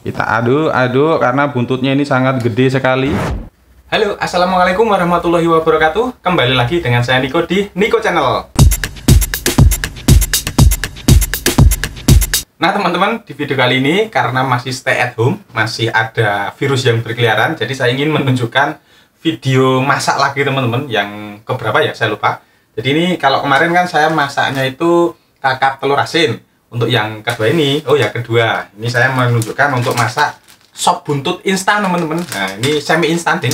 Kita aduk-aduk karena buntutnya ini sangat gede sekali. Halo, assalamualaikum warahmatullahi wabarakatuh. Kembali lagi dengan saya Niko di Niko Channel. Nah teman-teman, di video kali ini karena masih stay at home, masih ada virus yang berkeliaran, jadi saya ingin menunjukkan video masak lagi teman-teman, yang keberapa ya saya lupa. Jadi ini kalau kemarin kan saya masaknya itu kakap telur asin. Untuk yang kedua ini, kedua ini saya menunjukkan untuk masak sop buntut instan teman-teman. Nah ini semi instan nih,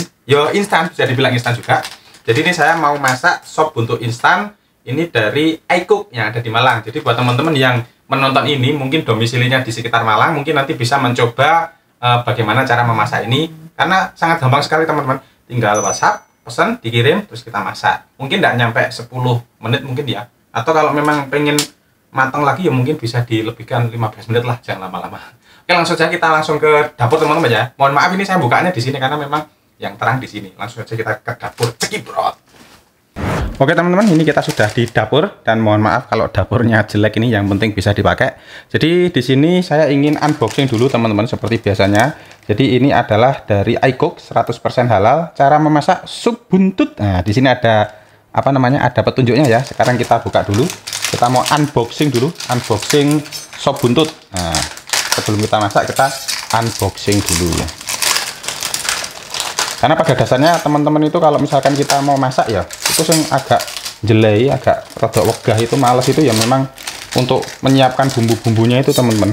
instan, bisa dibilang instan juga. Jadi ini saya mau masak sop buntut instan, ini dari iCook yang ada di Malang. Jadi buat teman-teman yang menonton ini mungkin domisilinya di sekitar Malang, mungkin nanti bisa mencoba bagaimana cara memasak ini, karena sangat gampang sekali teman-teman. Tinggal WhatsApp, pesan, dikirim, terus kita masak. Mungkin tidak nyampe 10 menit mungkin ya. Atau kalau memang pengen matang lagi ya mungkin bisa dilebihkan 15 menit lah, jangan lama-lama. Oke, langsung saja kita langsung ke dapur teman-teman ya. Mohon maaf ini saya bukanya di sini karena memang yang terang di sini. Langsung saja kita ke dapur, cekibrot. Oke teman-teman, ini kita sudah di dapur dan mohon maaf kalau dapurnya jelek, ini yang penting bisa dipakai. Jadi di sini saya ingin unboxing dulu teman-teman seperti biasanya. Jadi ini adalah dari iCook 100% halal, cara memasak sup buntut. Nah, di sini ada ada petunjuknya ya. Sekarang kita buka dulu. Kita mau unboxing dulu, unboxing sop buntut. Nah, sebelum kita masak kita unboxing dulu ya. Karena pada dasarnya teman-teman itu kalau misalkan kita mau masak ya, itu yang agak jelek, agak rada wegah itu males itu ya, memang untuk menyiapkan bumbu-bumbunya itu teman-teman.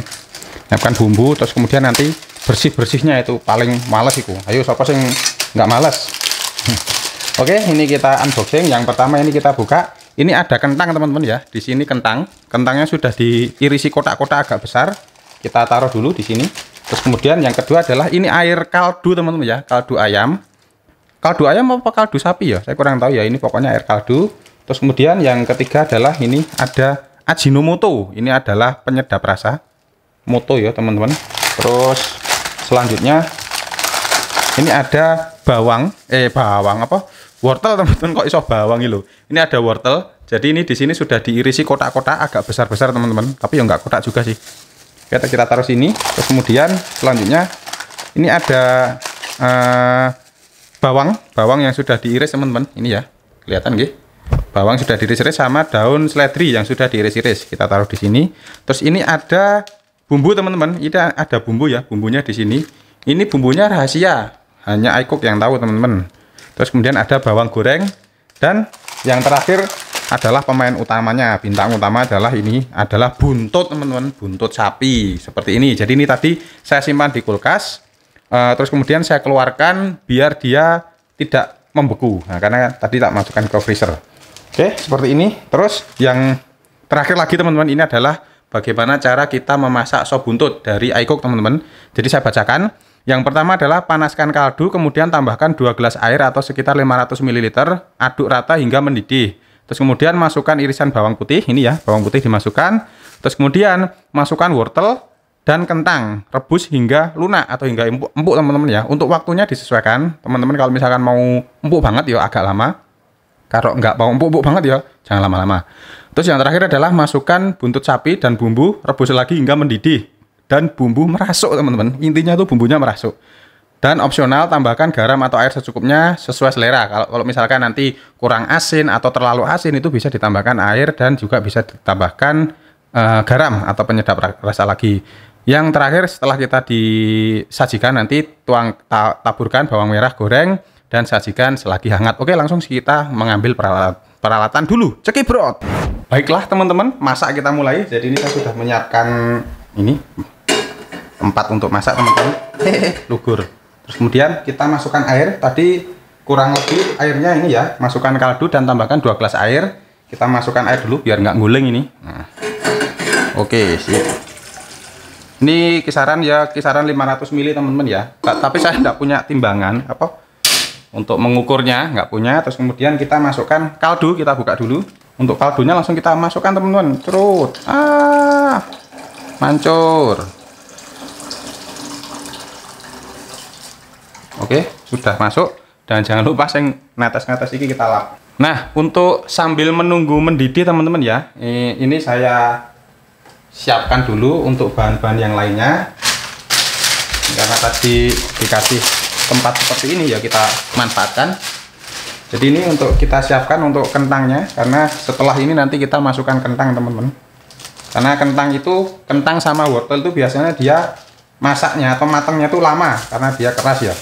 Menyiapkan bumbu terus kemudian nanti bersih-bersihnya itu paling males itu. Ayo siapa sih nggak males? Oke, ini kita unboxing. Yang pertama ini kita buka. Ini ada kentang teman-teman ya. Di sini kentang. Kentangnya sudah diirisi kotak-kotak agak besar. Kita taruh dulu di sini. Terus kemudian yang kedua adalah ini air kaldu teman-teman ya. Kaldu ayam. Kaldu ayam apa kaldu sapi ya? Saya kurang tahu ya. Ini pokoknya air kaldu. Terus kemudian yang ketiga adalah ini ada Ajinomoto. Ini adalah penyedap rasa. Moto ya teman-teman. Terus selanjutnya ini ada wortel teman-teman, kok iso bawang ini loh. Ini ada wortel. Jadi ini di sini sudah diirisi kotak-kotak agak besar-besar teman-teman. Tapi ya nggak kotak juga sih. Kita taruh sini. Terus kemudian selanjutnya ini ada bawang yang sudah diiris teman-teman. Ini ya, kelihatan nggih? Bawang sudah diiris-iris sama daun seledri yang sudah diiris-iris. Kita taruh di sini. Terus ini ada bumbu teman-teman. Ini ada bumbu ya, bumbunya di sini. Ini bumbunya rahasia, hanya iCook yang tahu teman-teman. Terus kemudian ada bawang goreng, dan yang terakhir adalah pemain utamanya, bintang utama adalah ini adalah buntut teman-teman, buntut sapi seperti ini. Jadi ini tadi saya simpan di kulkas, terus kemudian saya keluarkan biar dia tidak membeku. Nah, karena tadi tak masukkan ke freezer. Oke, seperti ini. Terus yang terakhir lagi teman-teman, ini adalah bagaimana cara kita memasak sop buntut dari iCook teman-teman. Jadi saya bacakan. Yang pertama adalah panaskan kaldu, kemudian tambahkan 2 gelas air atau sekitar 500 ml, aduk rata hingga mendidih. Terus kemudian masukkan irisan bawang putih, ini ya, bawang putih dimasukkan. Terus kemudian masukkan wortel dan kentang, rebus hingga lunak atau hingga empuk teman-teman ya. Untuk waktunya disesuaikan, teman-teman kalau misalkan mau empuk banget ya agak lama. Kalau nggak mau empuk banget ya, jangan lama-lama. Terus yang terakhir adalah masukkan buntut sapi dan bumbu, rebus lagi hingga mendidih. Dan bumbu merasuk teman-teman, intinya tuh bumbunya merasuk. Dan opsional tambahkan garam atau air secukupnya sesuai selera. Kalau misalkan nanti kurang asin atau terlalu asin, itu bisa ditambahkan air dan juga bisa ditambahkan garam atau penyedap rasa lagi. Yang terakhir setelah kita disajikan nanti taburkan bawang merah goreng dan sajikan selagi hangat. Oke, langsung kita mengambil peralatan dulu, cekibrot. Baiklah teman-teman, masak kita mulai. Jadi ini saya sudah menyiapkan ini tempat untuk masak teman-teman. Lugur. Terus kemudian kita masukkan air. Tadi kurang lebih airnya ini ya, masukkan kaldu dan tambahkan 2 gelas air. Kita masukkan air dulu biar nggak nguling ini. Nah. Oke, sip. Ini kisaran 500 ml teman-teman ya. Tapi saya nggak punya timbangan untuk mengukurnya, nggak punya. Terus kemudian kita masukkan kaldu, kita buka dulu. Untuk kaldunya langsung kita masukkan teman-teman. Cerut. Mancur. Oke, sudah masuk. Dan jangan lupa yang netes-netes ini kita lap. Nah, untuk sambil menunggu mendidih teman-teman ya, ini saya siapkan dulu untuk bahan-bahan yang lainnya. karena tadi dikasih tempat seperti ini ya kita manfaatkan. Jadi ini untuk kita siapkan untuk kentangnya, karena setelah ini nanti kita masukkan kentang teman-teman. Karena kentang sama wortel itu biasanya dia masaknya atau matangnya tuh lama karena dia keras ya.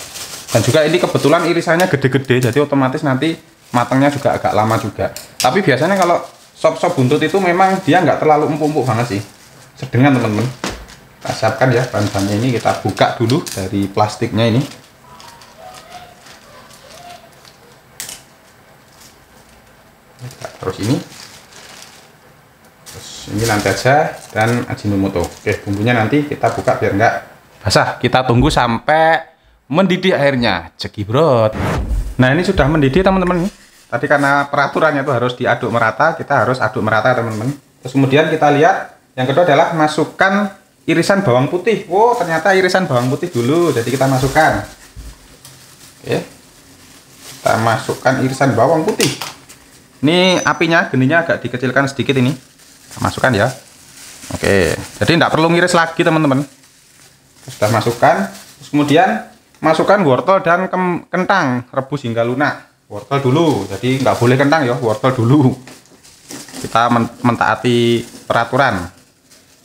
Dan juga ini kebetulan irisannya gede-gede, jadi otomatis nanti matangnya juga agak lama juga. Tapi biasanya kalau sop-sop buntut itu memang dia nggak terlalu empuk-empuk banget sih, sedengan teman-teman. Kita siapkan ya bahan-bahannya ini, kita buka dulu dari plastiknya ini. Terus ini. Ini nanti aja, dan Ajinomoto. Oke, bumbunya nanti kita buka biar nggak basah. Kita tunggu sampai mendidih airnya. Cekibrot. Nah, ini sudah mendidih teman-teman. Tadi karena peraturannya itu harus diaduk merata, kita harus aduk merata teman-teman. Terus kemudian kita lihat yang kedua adalah masukkan irisan bawang putih. Oh, ternyata irisan bawang putih dulu. Jadi kita masukkan. Oke. Kita masukkan irisan bawang putih. Ini apinya, geningnya agak dikecilkan sedikit ini. Masukkan ya. Oke, jadi tidak perlu ngiris lagi teman-teman. Sudah masukkan. Terus kemudian masukkan wortel dan kentang, rebus hingga lunak. Wortel dulu, jadi nggak boleh kentang ya, wortel dulu. Kita mentaati peraturan.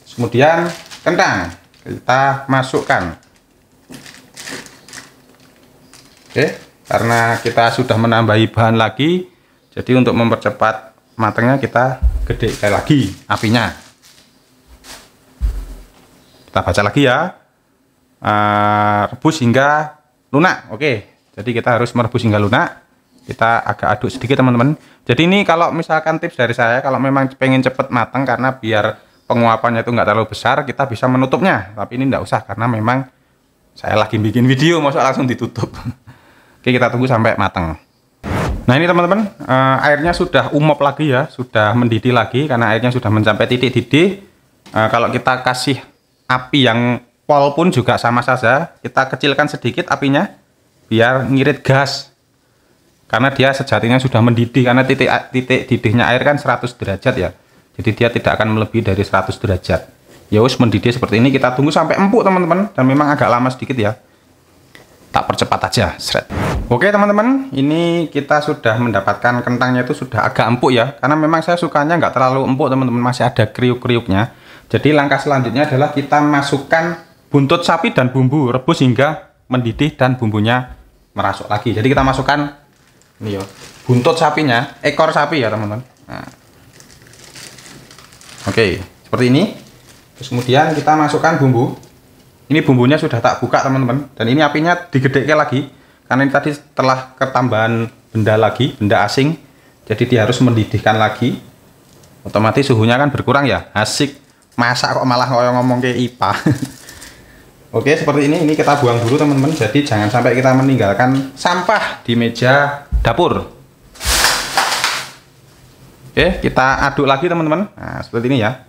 Terus kemudian kentang kita masukkan. Oke, karena kita sudah menambahi bahan lagi, jadi untuk mempercepat matangnya kita gede sekali lagi apinya. Kita baca lagi ya, rebus hingga lunak. Oke, jadi kita harus merebus hingga lunak. Kita agak aduk sedikit teman-teman. Jadi ini kalau misalkan tips dari saya, kalau memang pengen cepet matang karena biar penguapannya itu nggak terlalu besar, kita bisa menutupnya. Tapi ini nggak usah karena memang saya lagi bikin video, masa langsung ditutup. Oke, kita tunggu sampai matang. Nah ini teman-teman, airnya sudah umop lagi ya, sudah mendidih lagi karena airnya sudah mencapai titik didih. Kalau kita kasih api yang pol pun juga sama saja, kita kecilkan sedikit apinya biar ngirit gas. Karena dia sejatinya sudah mendidih, karena titik didihnya air kan 100 derajat ya. Jadi dia tidak akan melebihi dari 100 derajat. Ya wis mendidih seperti ini, kita tunggu sampai empuk teman-teman, dan memang agak lama sedikit ya. Tak percepat aja, seret. Oke teman-teman, ini kita sudah mendapatkan kentangnya itu sudah agak empuk ya, karena memang saya sukanya nggak terlalu empuk teman-teman, masih ada kriuk-kriuknya. Jadi langkah selanjutnya adalah kita masukkan buntut sapi dan bumbu, rebus hingga mendidih dan bumbunya merasuk lagi. Jadi kita masukkan ini ya, buntut sapinya, ekor sapi ya teman-teman. Nah. Oke, seperti ini. Terus kemudian kita masukkan bumbu. Ini bumbunya sudah tak buka teman-teman, dan ini apinya digedekkan lagi karena ini tadi setelah ketambahan benda lagi, benda asing, jadi dia harus mendidihkan lagi. Otomatis suhunya kan berkurang ya. Asik masak kok malah ngomong kayak IPA. Oke, seperti ini kita buang dulu teman-teman. Jadi jangan sampai kita meninggalkan sampah di meja dapur. Oke, kita aduk lagi teman-teman. Nah seperti ini ya.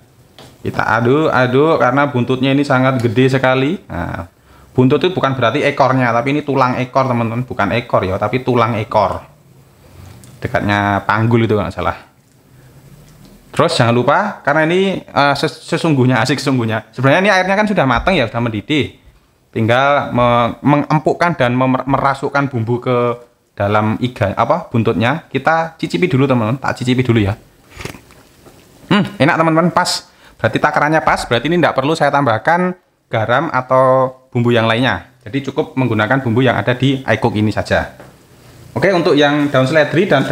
Kita aduk karena buntutnya ini sangat gede sekali. Nah, buntut itu bukan berarti ekornya, tapi ini tulang ekor teman-teman, bukan ekor ya, tapi tulang ekor. Dekatnya panggul itu nggak salah. Terus jangan lupa, karena ini sesungguhnya asik sesungguhnya. Sebenarnya ini airnya kan sudah matang ya, sudah mendidih. Tinggal mengempukkan dan merasukkan bumbu ke dalam buntutnya. Kita cicipi dulu teman-teman, tak cicipi dulu ya. Enak teman-teman, pas. Berarti takarannya pas, berarti ini tidak perlu saya tambahkan garam atau bumbu yang lainnya. Jadi cukup menggunakan bumbu yang ada di iCook ini saja. Oke, untuk yang daun seledri dan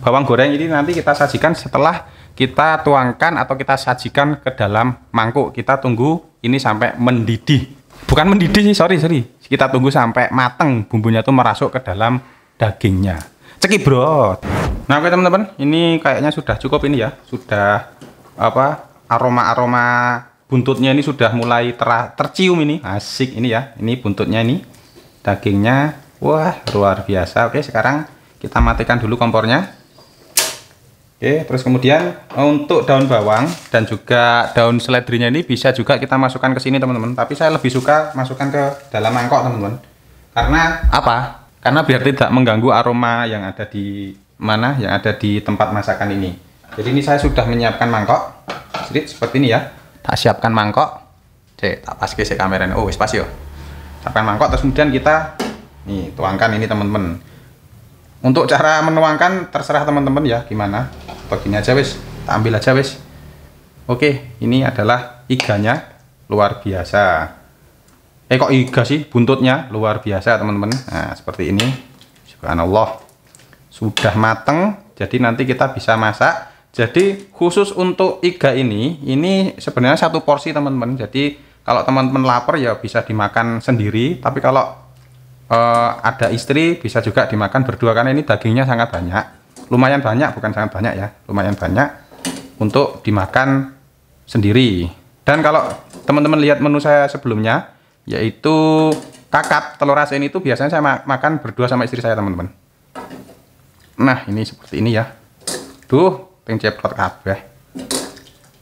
bawang goreng ini nanti kita sajikan setelah kita tuangkan atau kita sajikan ke dalam mangkuk. Kita tunggu ini sampai mendidih. Bukan mendidih sih, sorry. Kita tunggu sampai mateng, bumbunya tuh merasuk ke dalam dagingnya. Cekibrot. Nah oke teman-teman, ini kayaknya sudah cukup ini ya. Sudah aroma buntutnya ini sudah mulai tercium ini. Asik ini ya. Ini buntutnya ini. Dagingnya wah luar biasa. Oke, sekarang kita matikan dulu kompornya. Oke, terus kemudian untuk daun bawang dan juga daun seledrinya ini bisa juga kita masukkan ke sini teman-teman. Tapi saya lebih suka masukkan ke dalam mangkok teman-teman. Karena apa? Karena biar tidak mengganggu aroma yang ada di yang ada di tempat masakan ini. Jadi ini saya sudah menyiapkan mangkok. Seperti ini ya. Tak siapkan mangkok. Tak pas ke kameranya. Oh, wis pas yo. Siapkan mangkok, terus kemudian kita nih tuangkan ini teman-teman. Untuk cara menuangkan terserah teman-teman ya gimana. Begini aja wis, kita ambil aja wis. Oke, ini adalah iganya, luar biasa. Kok iga sih, buntutnya luar biasa teman-teman. Nah seperti ini, subhanallah, sudah mateng. Jadi nanti kita bisa masak. Jadi khusus untuk iga ini sebenarnya satu porsi teman-teman. Jadi kalau teman-teman lapar ya bisa dimakan sendiri. Tapi kalau ada istri bisa juga dimakan berdua, karena ini dagingnya sangat banyak. Lumayan banyak, bukan sangat banyak ya, lumayan banyak untuk dimakan sendiri. Dan kalau teman-teman lihat menu saya sebelumnya, yaitu kakap telur asin, itu biasanya saya makan berdua sama istri saya teman-teman. Nah ini seperti ini ya. Duh, ceplok kabeh.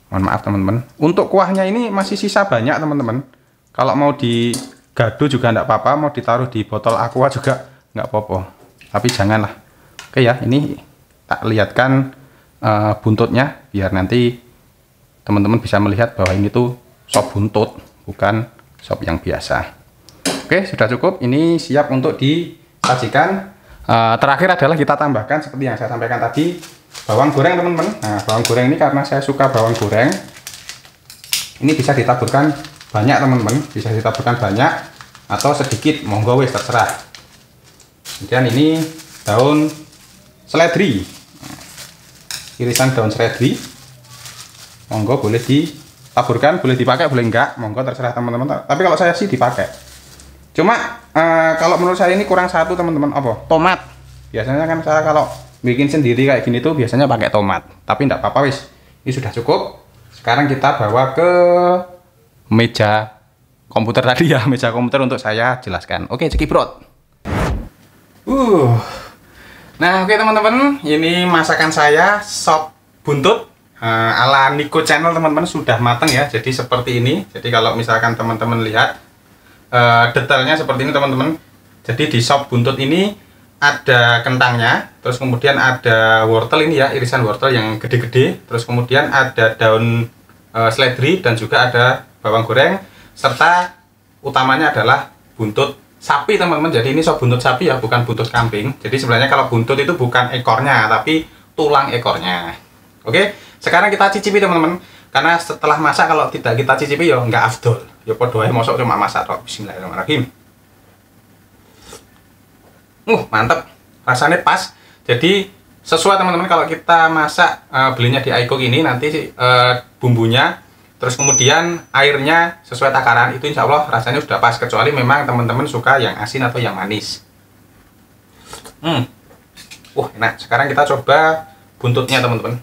Mohon maaf teman-teman. Untuk kuahnya ini masih sisa banyak teman-teman. Kalau mau digado juga enggak apa-apa, mau ditaruh di botol aqua juga enggak apa-apa. Tapi janganlah. Oke ya, ini tak lihatkan buntutnya biar nanti teman-teman bisa melihat bahwa ini tuh sop buntut, bukan sop yang biasa. Oke, sudah cukup. Ini siap untuk disajikan. Terakhir adalah kita tambahkan seperti yang saya sampaikan tadi, bawang goreng teman-teman. Nah bawang goreng ini karena saya suka bawang goreng, ini bisa ditaburkan banyak teman-teman, bisa ditaburkan banyak atau sedikit, monggo wis terserah. Kemudian ini daun seledri, irisan daun seledri, monggo boleh ditaburkan, boleh dipakai, boleh enggak, monggo terserah teman-teman. Tapi kalau saya sih dipakai. Cuma kalau menurut saya ini kurang satu teman-teman, apa? Tomat. Biasanya kan saya kalau bikin sendiri kayak gini tuh biasanya pakai tomat. Tapi enggak apa-apa wis. Ini sudah cukup. Sekarang kita bawa ke meja komputer tadi ya, meja komputer untuk saya jelaskan. Oke, cekibrot. Nah, oke teman-teman, ini masakan saya sop buntut ala Niko Channel teman-teman, sudah matang ya. Jadi seperti ini. Jadi kalau misalkan teman-teman lihat detailnya seperti ini teman-teman. Jadi di sop buntut ini ada kentangnya, terus kemudian ada wortel ini ya, irisan wortel yang gede-gede, terus kemudian ada daun seledri dan juga ada bawang goreng, serta utamanya adalah buntut sapi teman-teman. Jadi ini sop buntut sapi ya, bukan buntut kambing. Jadi sebenarnya kalau buntut itu bukan ekornya, tapi tulang ekornya. Oke, sekarang kita cicipi teman-teman. Karena setelah masak kalau tidak kita cicipi ya nggak afdol. Ya podoe mosok cuma masak tok. Bismillahirrahmanirrahim. Mantep. Rasanya pas. Jadi sesuai teman-teman kalau kita masak belinya di iCook ini nanti bumbunya, terus kemudian airnya sesuai takaran, itu insya Allah rasanya sudah pas, kecuali memang teman-teman suka yang asin atau yang manis. Enak. Sekarang kita coba buntutnya teman-teman.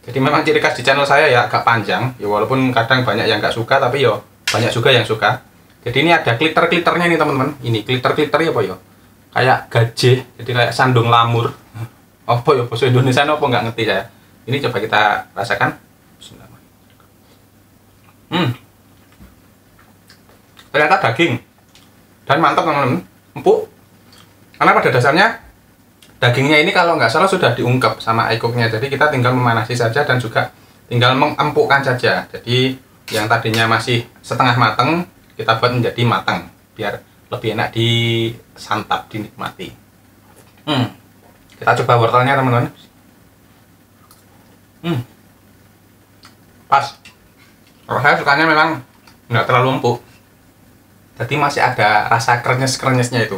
Jadi memang ciri khas di channel saya ya agak panjang, ya walaupun kadang banyak yang nggak suka, tapi ya banyak juga yang suka. Jadi ini ada kliter-kliternya nih teman-teman. Ini kliter-kliternya apa ya? Kayak gajah, jadi kayak sandung lamur. Apa ya bahasa Indonesia apa nggak ngerti saya. Ini coba kita rasakan. Ternyata daging dan mantap teman-teman, empuk. Karena pada dasarnya dagingnya ini kalau nggak salah sudah diungkep sama iCooknya, jadi kita tinggal memanasi saja dan juga tinggal mengempukkan saja. Jadi yang tadinya masih setengah mateng kita buat menjadi matang biar lebih enak disantap, dinikmati. Kita coba wortelnya teman-teman. Pas. Kalau saya sukanya memang nggak terlalu empuk, jadi masih ada rasa krenyes-krenyesnya itu.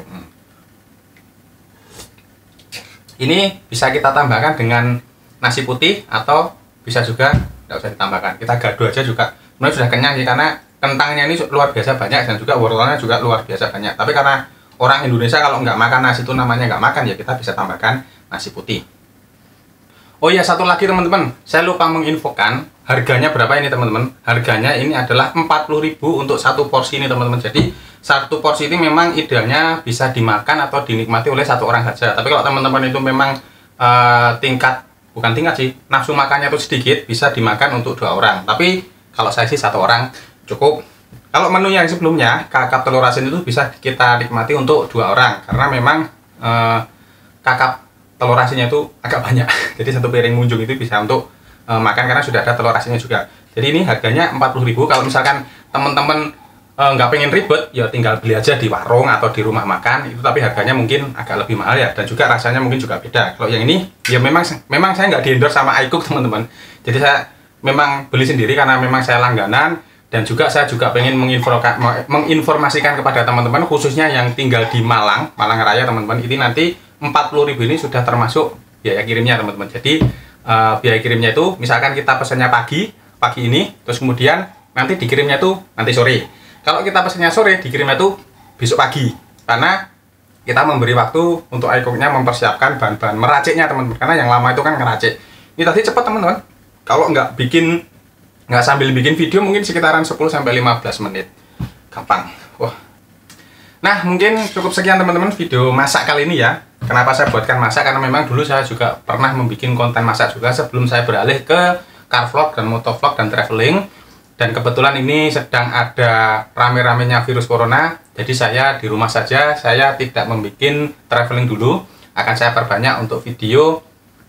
Ini bisa kita tambahkan dengan nasi putih atau bisa juga nggak usah ditambahkan, kita gado aja juga. Sebenarnya sudah kenyang sih, karena kentangnya ini luar biasa banyak dan juga wortelnya juga luar biasa banyak. Tapi karena orang Indonesia kalau nggak makan nasi itu namanya nggak makan, ya kita bisa tambahkan nasi putih. Oh ya, satu lagi teman-teman, saya lupa menginfokan harganya berapa ini teman-teman. Harganya ini adalah 40.000 untuk satu porsi ini teman-teman. Jadi satu porsi ini memang idealnya bisa dimakan atau dinikmati oleh satu orang saja. Tapi kalau teman-teman itu memang bukan tingkat sih, nafsu makannya itu sedikit, bisa dimakan untuk 2 orang. Tapi kalau saya sih 1 orang cukup. Kalau menu yang sebelumnya kakap telur asin itu bisa kita nikmati untuk 2 orang, karena memang kakap telur asinnya itu agak banyak. Jadi 1 piring munjung itu bisa untuk makan karena sudah ada telur asinnya juga. Jadi ini harganya 40.000. Kalau misalkan teman-teman nggak pengen ribet, ya tinggal beli aja di warung atau di rumah makan itu, tapi harganya mungkin agak lebih mahal ya, dan juga rasanya mungkin juga beda. Kalau yang ini ya memang saya nggak di-endorse sama iCook teman-teman, jadi saya memang beli sendiri karena memang saya langganan, dan juga saya juga pengen menginformasikan kepada teman-teman khususnya yang tinggal di Malang Raya teman-teman, ini nanti 40.000 ini sudah termasuk biaya kirimnya teman-teman. Jadi biaya kirimnya itu misalkan kita pesannya pagi ini, terus kemudian nanti dikirimnya tuh nanti sore. Kalau kita pesannya sore, dikirimnya tuh besok pagi, karena kita memberi waktu untuk iCook-nya mempersiapkan bahan-bahan meraciknya teman-teman, karena yang lama itu kan ngeracik. Ini tadi cepat teman-teman, kalau nggak sambil bikin video mungkin sekitaran 10-15 menit, gampang. Wah. Nah, mungkin cukup sekian teman-teman video masak kali ini ya. Kenapa saya buatkan masak? Karena memang dulu saya juga pernah membuat konten masak juga sebelum saya beralih ke car vlog dan motovlog dan traveling. Dan kebetulan ini sedang ada rame-ramenya virus corona, jadi saya di rumah saja, saya tidak membuat traveling dulu, akan saya perbanyak untuk video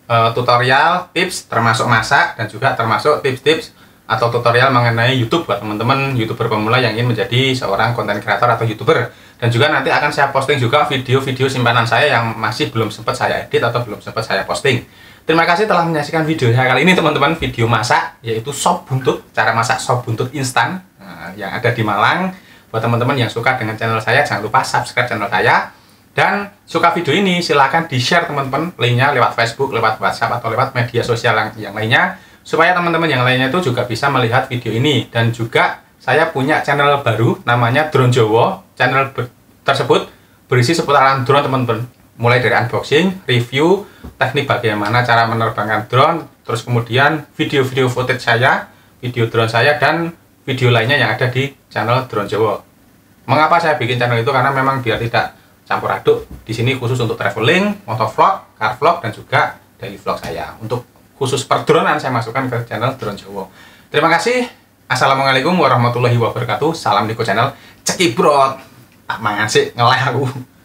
tutorial, tips, termasuk masak, dan juga termasuk tips-tips atau tutorial mengenai YouTube buat teman-teman YouTuber pemula yang ingin menjadi seorang konten kreator atau YouTuber. Dan juga nanti akan saya posting juga video-video simpanan saya yang masih belum sempat saya edit atau belum sempat saya posting. Terima kasih telah menyaksikan video saya kali ini teman-teman, video masak yaitu sop buntut, cara masak sop buntut instan yang ada di Malang. Buat teman-teman yang suka dengan channel saya, jangan lupa subscribe channel saya. Dan suka video ini silahkan di-share teman-teman, linknya lewat Facebook, lewat WhatsApp, atau lewat media sosial yang lainnya, supaya teman-teman yang lainnya itu juga bisa melihat video ini. Dan juga saya punya channel baru namanya Drone Jowo. Channel tersebut berisi seputaran drone teman-teman, mulai dari unboxing, review, teknik bagaimana cara menerbangkan drone, terus kemudian video-video footage saya, video drone saya, dan video lainnya yang ada di channel Drone Jowo. Mengapa saya bikin channel itu? Karena memang biar tidak campur aduk. Di sini khusus untuk traveling, motovlog, car vlog, dan juga daily vlog saya. Untuk khusus perdronan saya masukkan ke channel Drone Jowo. Terima kasih. Assalamualaikum warahmatullahi wabarakatuh. Salam Niko Channel. Cekibrot. Tak mangan sih, ngeleh aku.